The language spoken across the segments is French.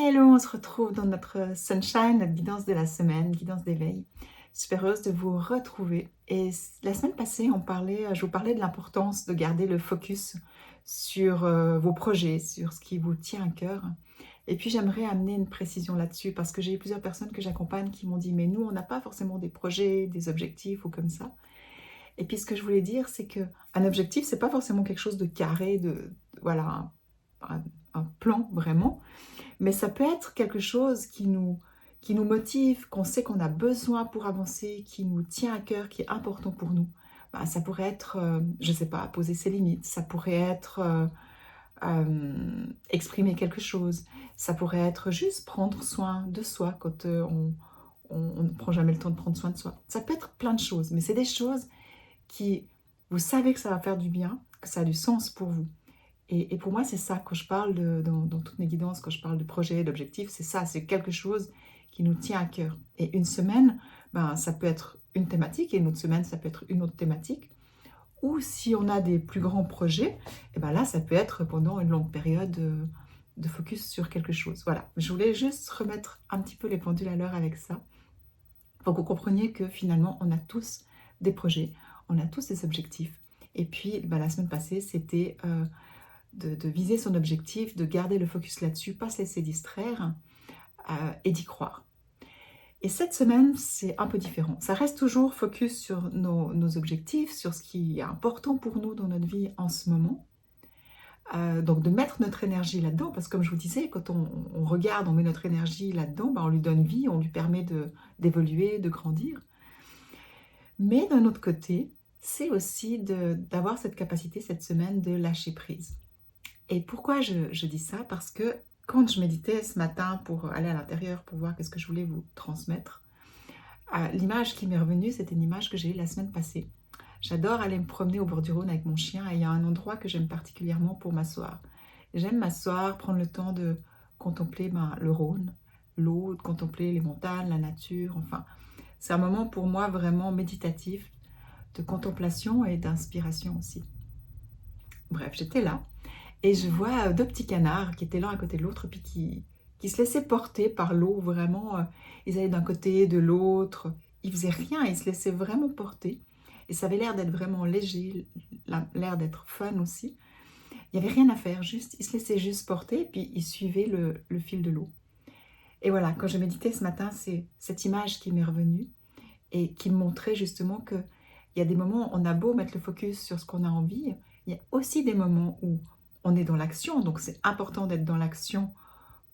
Hello, on se retrouve dans notre sunshine, notre guidance de la semaine, guidance d'éveil. Super heureuse de vous retrouver. Et la semaine passée, je vous parlais de l'importance de garder le focus sur vos projets, sur ce qui vous tient à cœur. Et puis j'aimerais amener une précision là-dessus parce que j'ai eu plusieurs personnes que j'accompagne qui m'ont dit mais nous on n'a pas forcément des projets, des objectifs ou comme ça. Et puis ce que je voulais dire c'est que un objectif c'est pas forcément quelque chose de carré, voilà un, un plan vraiment. Mais ça peut être quelque chose qui nous motive, qu'on sait qu'on a besoin pour avancer, qui nous tient à cœur, qui est important pour nous. Bah, ça pourrait être, je ne sais pas, poser ses limites, ça pourrait être exprimer quelque chose, ça pourrait être juste prendre soin de soi quand on ne prend jamais le temps de prendre soin de soi. Ça peut être plein de choses, mais c'est des choses qui, vous savez que ça va faire du bien, que ça a du sens pour vous. Et pour moi, c'est ça, quand je parle dans toutes mes guidances, quand je parle de projet, d'objectif, c'est ça, c'est quelque chose qui nous tient à cœur. Et une semaine, ben, ça peut être une thématique, et une autre semaine, ça peut être une autre thématique. Ou si on a des plus grands projets, et ben là, ça peut être pendant une longue période de focus sur quelque chose. Voilà, je voulais juste remettre un petit peu les pendules à l'heure avec ça, pour que vous compreniez que finalement, on a tous des projets, on a tous des objectifs. Et puis, ben, la semaine passée, c'était de viser son objectif, de garder le focus là-dessus, pas se laisser distraire et d'y croire. Et cette semaine, c'est un peu différent. Ça reste toujours focus sur nos objectifs, sur ce qui est important pour nous dans notre vie en ce moment. Donc de mettre notre énergie là-dedans, parce que comme je vous disais, quand on regarde, on met notre énergie là-dedans, ben on lui donne vie, on lui permet d'évoluer, de grandir. Mais d'un autre côté, c'est aussi d'avoir cette capacité cette semaine de lâcher prise. Et pourquoi je dis ça? Parce que quand je méditais ce matin pour aller à l'intérieur, pour voir qu'est-ce que je voulais vous transmettre, l'image qui m'est revenue, c'était une image que j'ai eue la semaine passée. J'adore aller me promener au bord du Rhône avec mon chien et il y a un endroit que j'aime particulièrement pour m'asseoir. J'aime m'asseoir, prendre le temps de contempler le Rhône, l'eau, de contempler les montagnes, la nature, enfin. C'est un moment pour moi vraiment méditatif, de contemplation et d'inspiration aussi. Bref, j'étais là. Et je vois deux petits canards qui étaient l'un à côté de l'autre, puis qui se laissaient porter par l'eau, vraiment. Ils allaient d'un côté, de l'autre. Ils faisaient rien, ils se laissaient vraiment porter. Et ça avait l'air d'être vraiment léger, l'air d'être fun aussi. Il n'y avait rien à faire, juste, ils se laissaient juste porter, puis ils suivaient le fil de l'eau. Et voilà, quand je méditais ce matin, c'est cette image qui m'est revenue et qui me montrait justement que il y a des moments où on a beau mettre le focus sur ce qu'on a envie, il y a aussi des moments où on est dans l'action, donc c'est important d'être dans l'action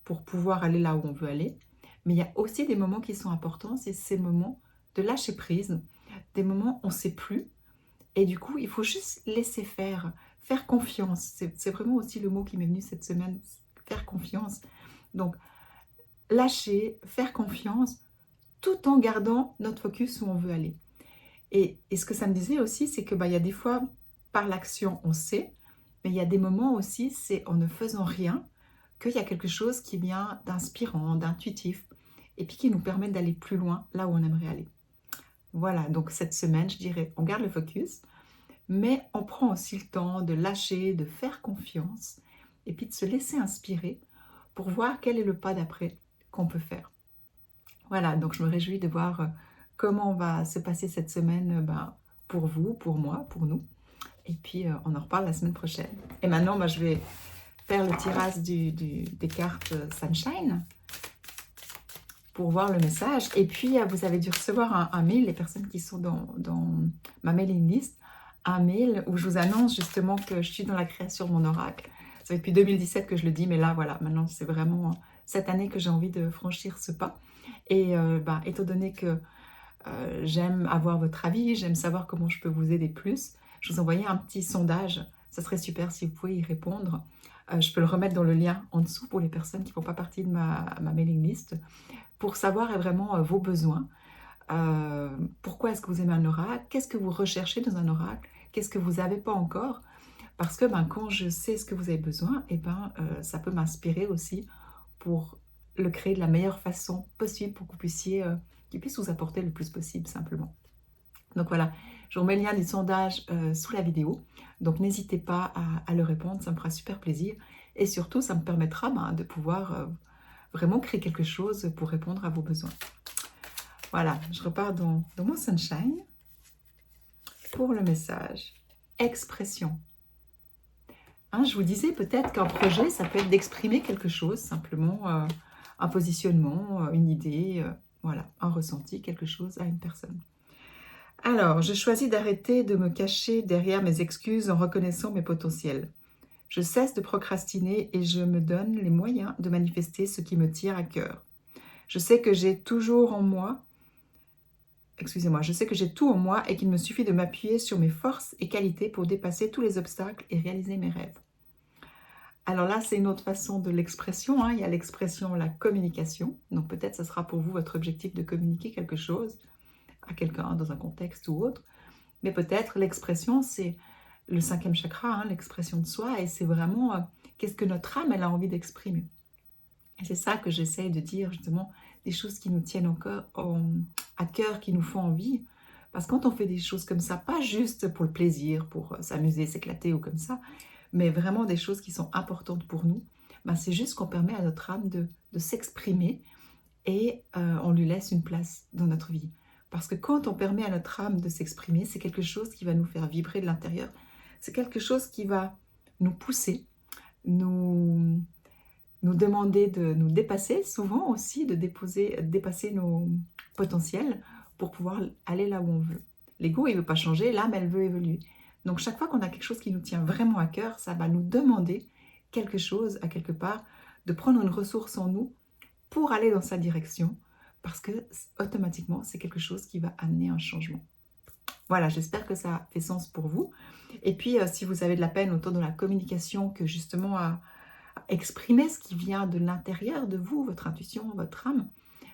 pour pouvoir aller là où on veut aller. Mais il y a aussi des moments qui sont importants, c'est ces moments de lâcher prise, des moments où on ne sait plus, et du coup, il faut juste laisser faire confiance. C'est vraiment aussi le mot qui m'est venu cette semaine, faire confiance. Donc, lâcher, faire confiance, tout en gardant notre focus où on veut aller. Et ce que ça me disait aussi, c'est que bah, il y a des fois, par l'action, on sait, mais il y a des moments aussi, c'est en ne faisant rien, qu'il y a quelque chose qui vient d'inspirant, d'intuitif, et puis qui nous permet d'aller plus loin, là où on aimerait aller. Voilà, donc cette semaine, je dirais, on garde le focus, mais on prend aussi le temps de lâcher, de faire confiance, et puis de se laisser inspirer pour voir quel est le pas d'après qu'on peut faire. Voilà, donc je me réjouis de voir comment va se passer cette semaine ben, pour vous, pour moi, pour nous. Et puis, on en reparle la semaine prochaine. Et maintenant, ben, je vais faire le tirage des cartes Sunshine pour voir le message. Et puis, vous avez dû recevoir un mail, les personnes qui sont dans ma mailing list, un mail où je vous annonce justement que je suis dans la création de mon oracle. Ça fait depuis 2017 que je le dis, mais là, voilà, maintenant, c'est vraiment cette année que j'ai envie de franchir ce pas. Et ben, étant donné que j'aime avoir votre avis, j'aime savoir comment je peux vous aider plus, je vous envoyais un petit sondage. Ça serait super si vous pouvez y répondre. Je peux le remettre dans le lien en dessous pour les personnes qui ne font pas partie de ma mailing list, pour savoir vraiment vos besoins. Pourquoi est-ce que vous aimez un oracle? Qu'est-ce que vous recherchez dans un oracle? Qu'est-ce que vous n'avez pas encore? Parce que ben, quand je sais ce que vous avez besoin, et ben, ça peut m'inspirer aussi pour le créer de la meilleure façon possible pour que vous puissiez, qu'il puisse vous apporter le plus possible simplement. Donc voilà, je vous mets le lien du sondage sous la vidéo. Donc n'hésitez pas à le répondre, ça me fera super plaisir. Et surtout, ça me permettra ben, de pouvoir vraiment créer quelque chose pour répondre à vos besoins. Voilà, je repars dans mon sunshine pour le message. Expression. Hein, je vous disais peut-être qu'un projet, ça peut être d'exprimer quelque chose, simplement un positionnement, une idée, voilà, un ressenti, quelque chose à une personne. Alors, je choisis d'arrêter de me cacher derrière mes excuses en reconnaissant mes potentiels. Je cesse de procrastiner et je me donne les moyens de manifester ce qui me tient à cœur. Je sais que j'ai toujours en moi, excusez-moi, je sais que j'ai tout en moi et qu'il me suffit de m'appuyer sur mes forces et qualités pour dépasser tous les obstacles et réaliser mes rêves. Alors là, c'est une autre façon de l'expression, hein. Il y a l'expression, la communication. Donc peut-être ce sera pour vous votre objectif de communiquer quelque chose à quelqu'un dans un contexte ou autre. Mais peut-être l'expression, c'est le 5e chakra, hein, l'expression de soi. Et c'est vraiment qu'est-ce que notre âme, elle a envie d'exprimer. Et c'est ça que j'essaye de dire, justement, des choses qui nous tiennent encore à cœur, qui nous font envie. Parce que quand on fait des choses comme ça, pas juste pour le plaisir, pour s'amuser, s'éclater ou comme ça, mais vraiment des choses qui sont importantes pour nous, ben c'est juste qu'on permet à notre âme de s'exprimer et on lui laisse une place dans notre vie. Parce que quand on permet à notre âme de s'exprimer, c'est quelque chose qui va nous faire vibrer de l'intérieur. C'est quelque chose qui va nous pousser, nous demander de nous dépasser, souvent aussi de dépasser nos potentiels pour pouvoir aller là où on veut. L'ego, il ne veut pas changer, l'âme, elle veut évoluer. Donc chaque fois qu'on a quelque chose qui nous tient vraiment à cœur, ça va nous demander quelque chose à quelque part, de prendre une ressource en nous pour aller dans sa direction, parce que automatiquement, c'est quelque chose qui va amener un changement. Voilà, j'espère que ça fait sens pour vous. Et puis, si vous avez de la peine autour de la communication, que justement à exprimer ce qui vient de l'intérieur de vous, votre intuition, votre âme,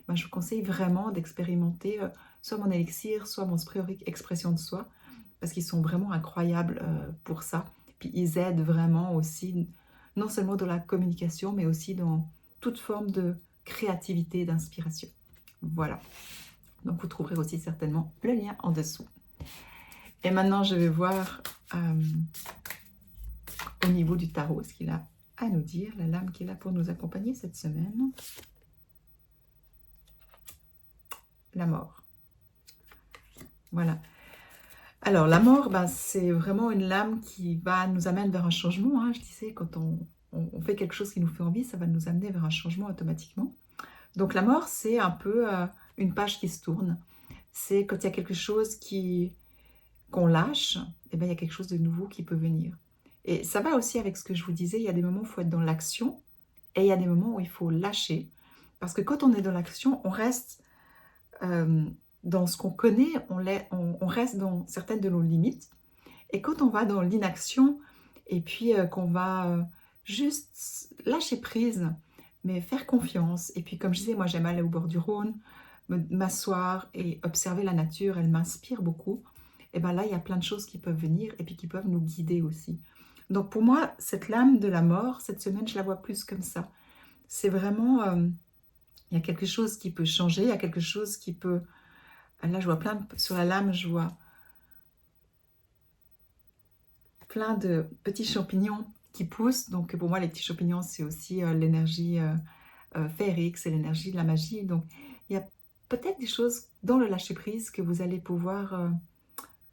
ben, je vous conseille vraiment d'expérimenter soit mon élixir, soit mon spray aurique expression de soi, parce qu'ils sont vraiment incroyables pour ça. Puis ils aident vraiment aussi, non seulement dans la communication, mais aussi dans toute forme de créativité, d'inspiration. Voilà. Donc vous trouverez aussi certainement le lien en dessous. Et maintenant, je vais voir au niveau du tarot ce qu'il a à nous dire, la lame qui est là pour nous accompagner cette semaine. La mort. Voilà. Alors, la mort, ben, c'est vraiment une lame qui va nous amener vers un changement. Hein. Je disais, quand on fait quelque chose qui nous fait envie, ça va nous amener vers un changement automatiquement. Donc, la mort, c'est un peu une page qui se tourne. C'est quand il y a quelque chose qu'on lâche, et ben, il y a quelque chose de nouveau qui peut venir. Et ça va aussi avec ce que je vous disais, il y a des moments où il faut être dans l'action et il y a des moments où il faut lâcher. Parce que quand on est dans l'action, on reste dans ce qu'on connaît, on reste dans certaines de nos limites. Et quand on va dans l'inaction et puis qu'on va juste lâcher prise, mais faire confiance. Et puis comme je disais, moi j'aime aller au bord du Rhône, m'asseoir et observer la nature, elle m'inspire beaucoup. Et bien là, il y a plein de choses qui peuvent venir et puis qui peuvent nous guider aussi. Donc pour moi, cette lame de la mort, cette semaine, je la vois plus comme ça. C'est vraiment, il y a quelque chose qui peut changer, il y a quelque chose qui peut... Là, je vois sur la lame, je vois plein de petits champignons qui poussent. Donc pour moi, les petits champignons, c'est aussi l'énergie féerique, c'est l'énergie de la magie. Donc il y a peut-être des choses dans le lâcher-prise que vous allez pouvoir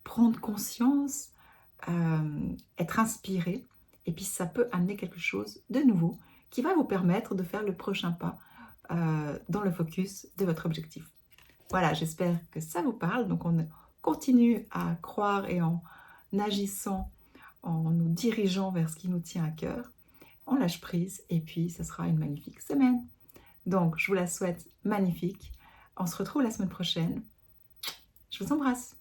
prendre conscience, être inspiré, et puis ça peut amener quelque chose de nouveau qui va vous permettre de faire le prochain pas dans le focus de votre objectif. Voilà, j'espère que ça vous parle. Donc on continue à croire et en agissant, en nous dirigeant vers ce qui nous tient à cœur, on lâche prise et puis ce sera une magnifique semaine. Donc je vous la souhaite magnifique. On se retrouve la semaine prochaine. Je vous embrasse.